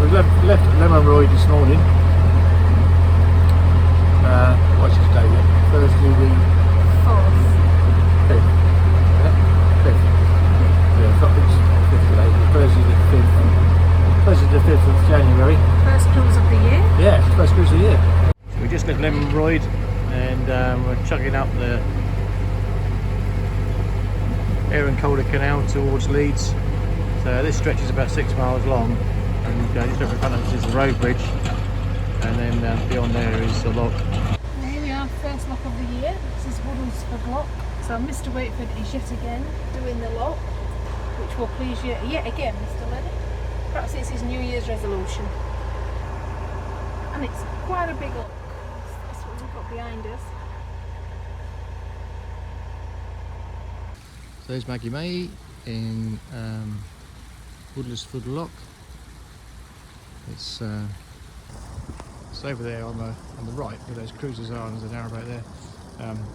We left Lemonroyd this morning. What's his day yet? Thursday the 4th. 5th. Yeah? 5th. Yeah, I thought it was 5th today. Thursday the 5th. Thursday the 5th of January. First cruise of the year? Yeah, it's the first cruise of the year. So we just left Lemonroyd and we're chugging up the Aire and Calder Canal towards Leeds. So this stretch is about 6 miles long, and just over in front of us is the road bridge, and then beyond there is the lock. Well, here we are, first lock of the year. This is Woodlesford Lock. So Mr. Waitford is yet again doing the lock, which will please you yet again, Mr. Lenny. Perhaps it's his New Year's resolution. And it's quite a big lock. That's what we've got behind us. So there's Maggie in Woodlesford Lock. It's over there on the right where those cruisers are, and there's a narrowboat there.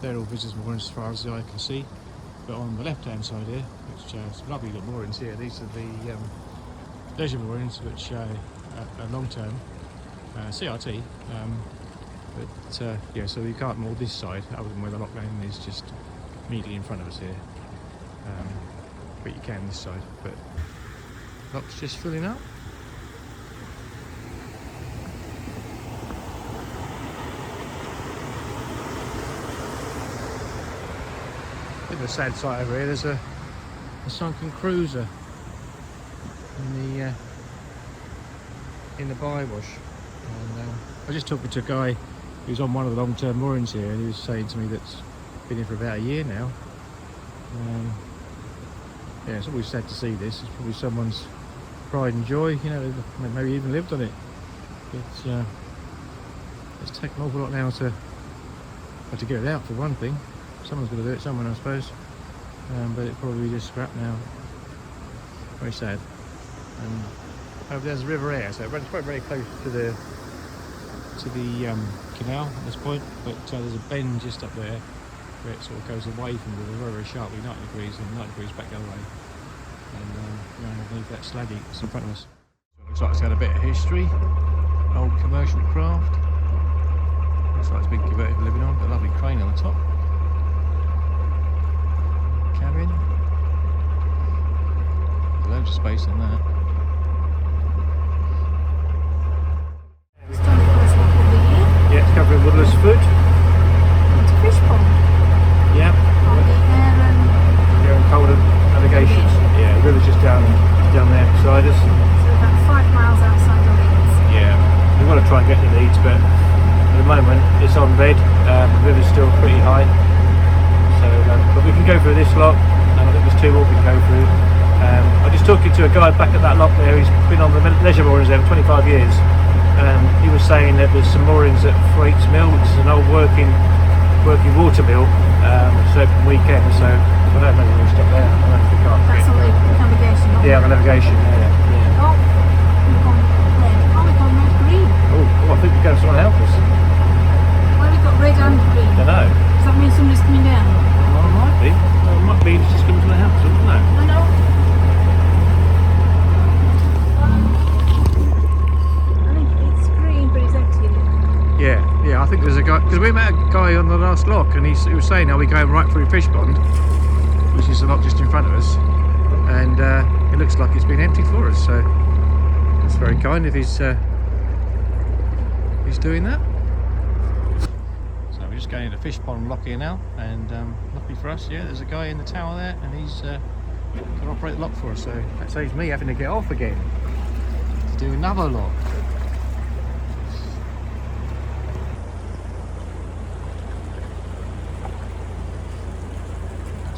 They're all visitors moorings as far as the eye can see. But on the left hand side here, which some lovely little moorings here, these are the leisure moorings, which are long term CRT. Yeah, so you can't moor this side other than where the lock lane is just immediately in front of us here. But you can this side, but lock's just filling up. Bit of a sad sight over here. There's a sunken cruiser in the bywash. And I was just talking to a guy who's on one of the long-term moorings here, and he was saying to me that's been here for about a year now. Yeah, it's always sad to see this. It's probably someone's pride and joy, you know, maybe even lived on it. But it's taken an awful lot now to get it out, for one thing. Someone's going to do it, someone I suppose. But it'll probably be just scrapped now. Very sad. And over there's the River Aire, so it runs quite very close to the canal at this point. But there's a bend just up there where it sort of goes away from the river very sharply, 90 degrees, and 90 degrees back the other way. And underneath that slaggy that's in front of us. Looks like it's got a bit of history. Old commercial craft. Looks like it's been converted for living on. Got a lovely crane on the top. Cabin. There's loads of space in that. It's done the first lock of the year. Yeah, it's covering Woodlesford. It's a fish pond. Yeah. On the Aire and Calder Navigation. Yeah, the river's just down there beside us. So about 5 miles outside of Leeds. Yeah, we want to try and get to Leeds, but at the moment it's on red. The river's still pretty high. So, but we can go through this lock, and I think there's 2 more we can go through. I was just talking to a guy back at that lock there. He's been on the leisure moorings there for 25 years. He was saying that there's some moorings at Thwaites Mill, which is an old working water mill. It's open weekend, so I don't know maybe we'll stop there. I don't know if we can't. That's on the navigation. Yeah, on the navigation. Yeah. Oh, we've gone red. Oh, we've gone red green. Oh, I think we're going to someone help us. Why have we got red and green? Don't know. Does that mean somebody's coming down? Well, it might be. Well, it might be just coming to the house. I don't know. I know. I think it's green, but it's empty in it. Yeah, I think there's a guy, because we met a guy on the last lock, and he was saying how we're going right through Fish Pond, which is the lock just in front of us, and it looks like it's been emptied for us, so that's very kind if he's doing that. So we're just going into Fish Pond Lock here now, and luckily for us, yeah, there's a guy in the tower there, and he's going to operate the lock for us, so that saves me having to get off again to do another lock.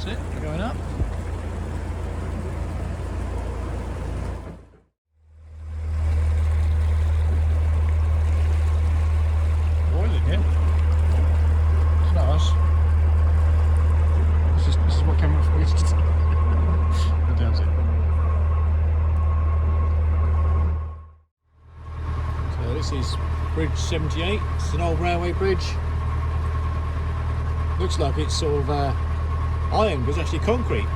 That's it, we're going up. Boiling here. It's not us. This is what came up for us. Go down it. So this is Bridge 78. It's an old railway bridge. Looks like it's sort of iron, but it's actually concrete.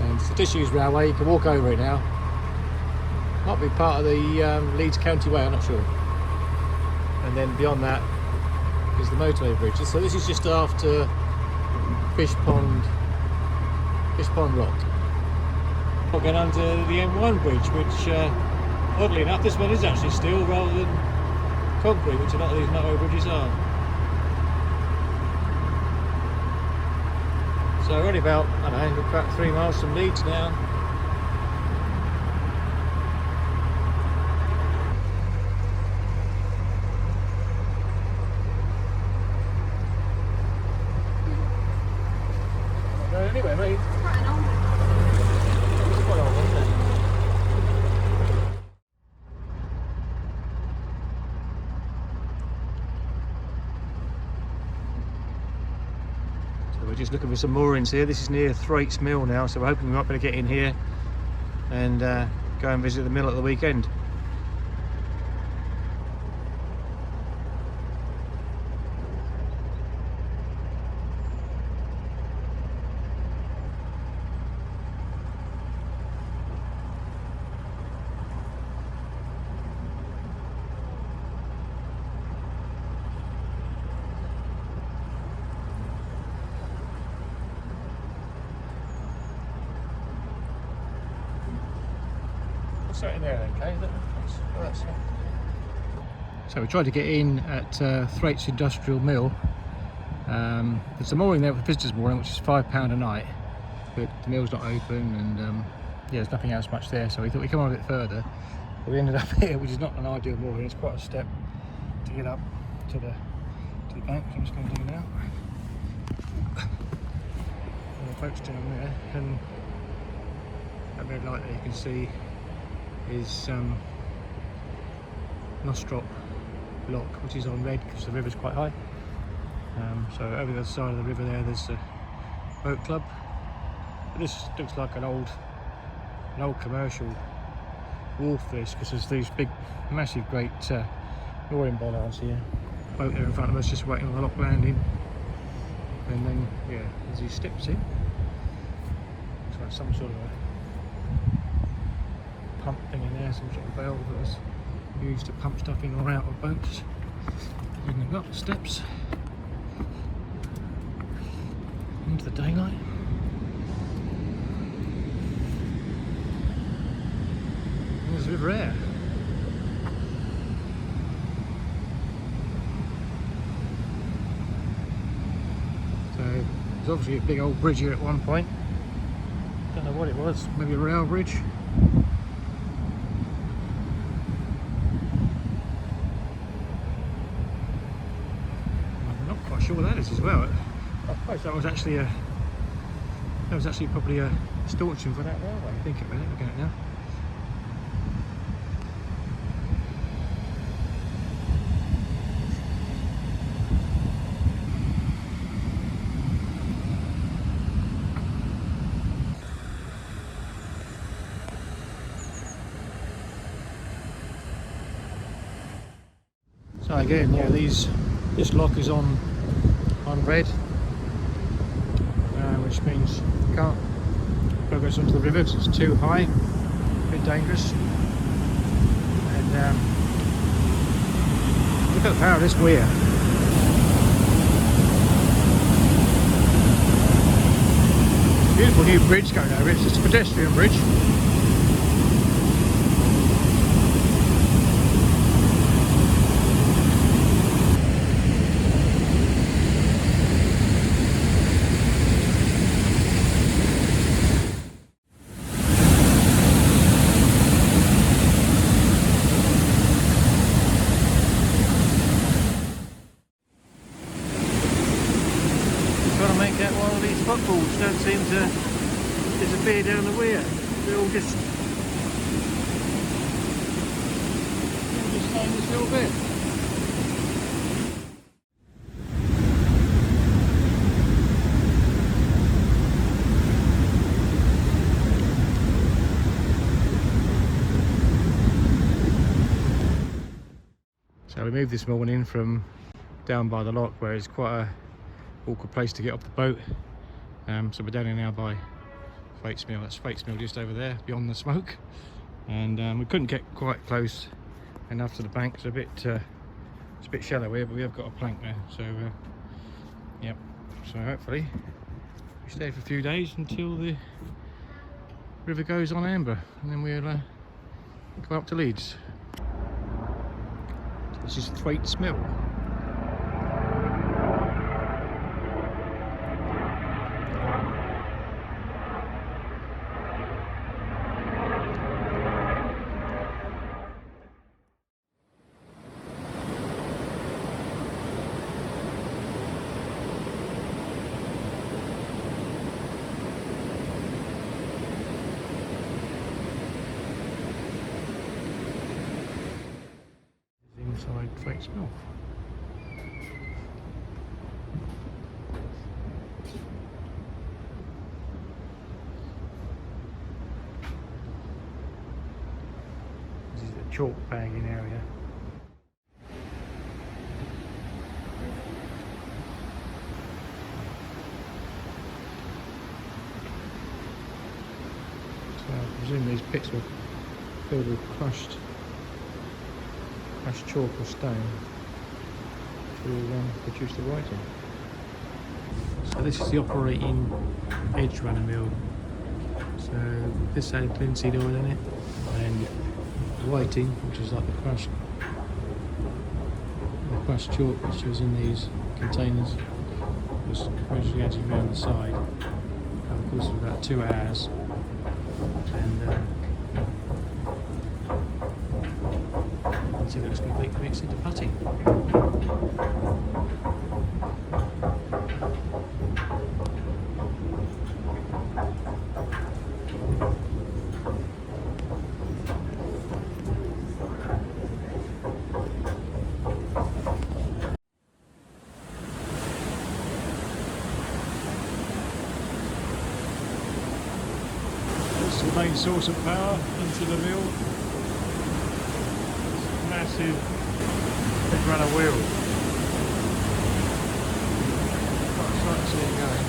And it's a disused railway, you can walk over it now. Might be part of the Leeds County Way, I'm not sure. And then beyond that is the motorway bridge. So this is just after Fish Pond Lock. We're going under the M1 bridge, which oddly enough this one is actually steel rather than concrete, which a lot of these motorway bridges are. So we're only about, I don't know, about 3 miles from Leeds now. Anyway, mate. It's quite an old one. It's quite old, isn't it? So we're just looking for some moorings here. This is near Thwaites Mill now, so we're hoping we might be able to get in here and go and visit the mill at the weekend. What's that in there then, Kay? So we tried to get in at Thwaites Industrial Mill. There's a mooring there, with visitors mooring, which is £5 a night, but the mill's not open, and yeah, there's nothing else much there, so we thought we'd come on a bit further. But we ended up here, which is not an ideal mooring. It's quite a step to get up to the bank, which I'm just going to do now. And the boat's down there, and that red light there you can see is Knostrop Lock, which is on red because the river's quite high. So over the other side of the river there, there's a boat club. But this looks like an old commercial wharf, this, because there's these big, massive, great mooring bollards here. Boat there in front of us, just waiting on the lock landing. And then, yeah, there's these steps here. Looks like some sort of a pump thing in there, some sort of valve that was used to pump stuff in or out of boats. And they've got the steps into the daylight. And there's the River Aire. So there's obviously a big old bridge here at one point. Don't know what it was, maybe a rail bridge. Sure what that is as well. I suppose that was actually probably a stanchion for that railway. Think about it, look at it now. So again, yeah, this lock is on red, which means you can't progress onto the river because it's too high, a bit dangerous. And look at the power of this weir. Beautiful new bridge going over it. It's just a pedestrian bridge. Footballs don't seem to disappear down the weir. They're all just staying this little bit. So we moved this morning from down by the lock, where it's quite a awkward place to get off the boat. So we're down here now by Thwaites Mill. That's Thwaites Mill just over there, beyond the smoke. and we couldn't get quite close enough to the bank. It's a bit shallow here, but we have got a plank there, so yep. So hopefully we stay for a few days until the river goes on amber, and then we'll go up to Leeds. This is Thwaites Mill. Inside Thwaites Mill. This is the chalk bagging area. So I presume these pits were filled with crushed chalk or stone to produce the whiting. So this is the operating edge runner mill. So this had linseed oil in it, and whiting, which is like the crushed chalk which was in these containers, was gradually added around the side. And of course for about 2 hours, and until it was completely mixed into putty. This is the main source of power into the mill. Massive big runner wheel. Quite exciting to see it going.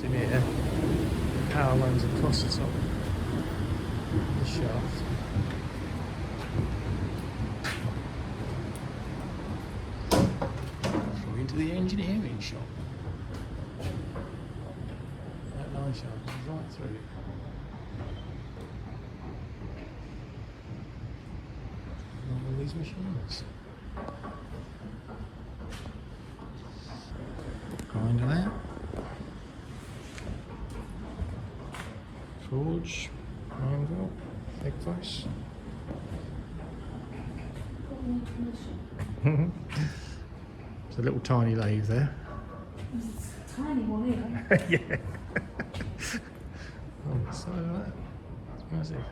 In here, the power runs across the top of the shaft. Through into the engineering shop. That line shaft goes right through it. All these machines. Grinder there. Forge, anvil, egg vice. There's a little tiny lathe there. There's a tiny one here. Yeah. Oh, so that. It's massive.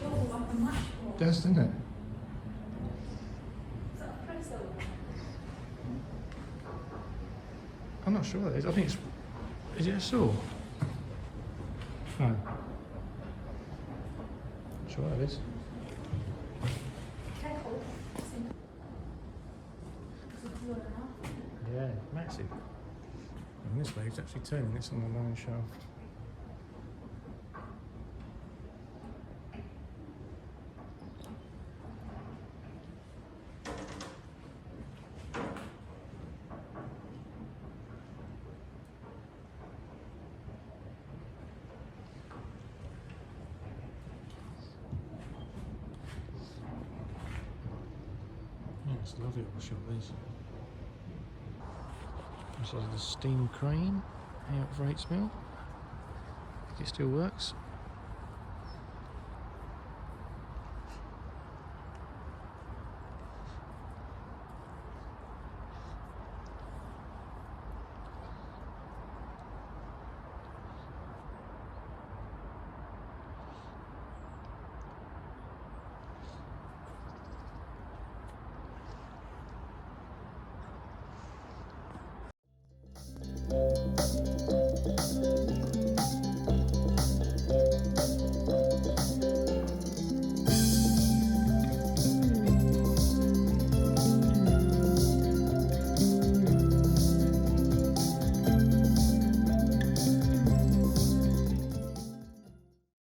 Oh, like a matchbox. It does, doesn't it? Is that a press over? I'm not sure what that is. I think it's. Is it a saw? No. Not sure what that is. Yeah, massive. And this wave's actually turning this on the line shaft. It's a lovely little shop, this. This is the steam crane out of Thwaites Mill. It still works.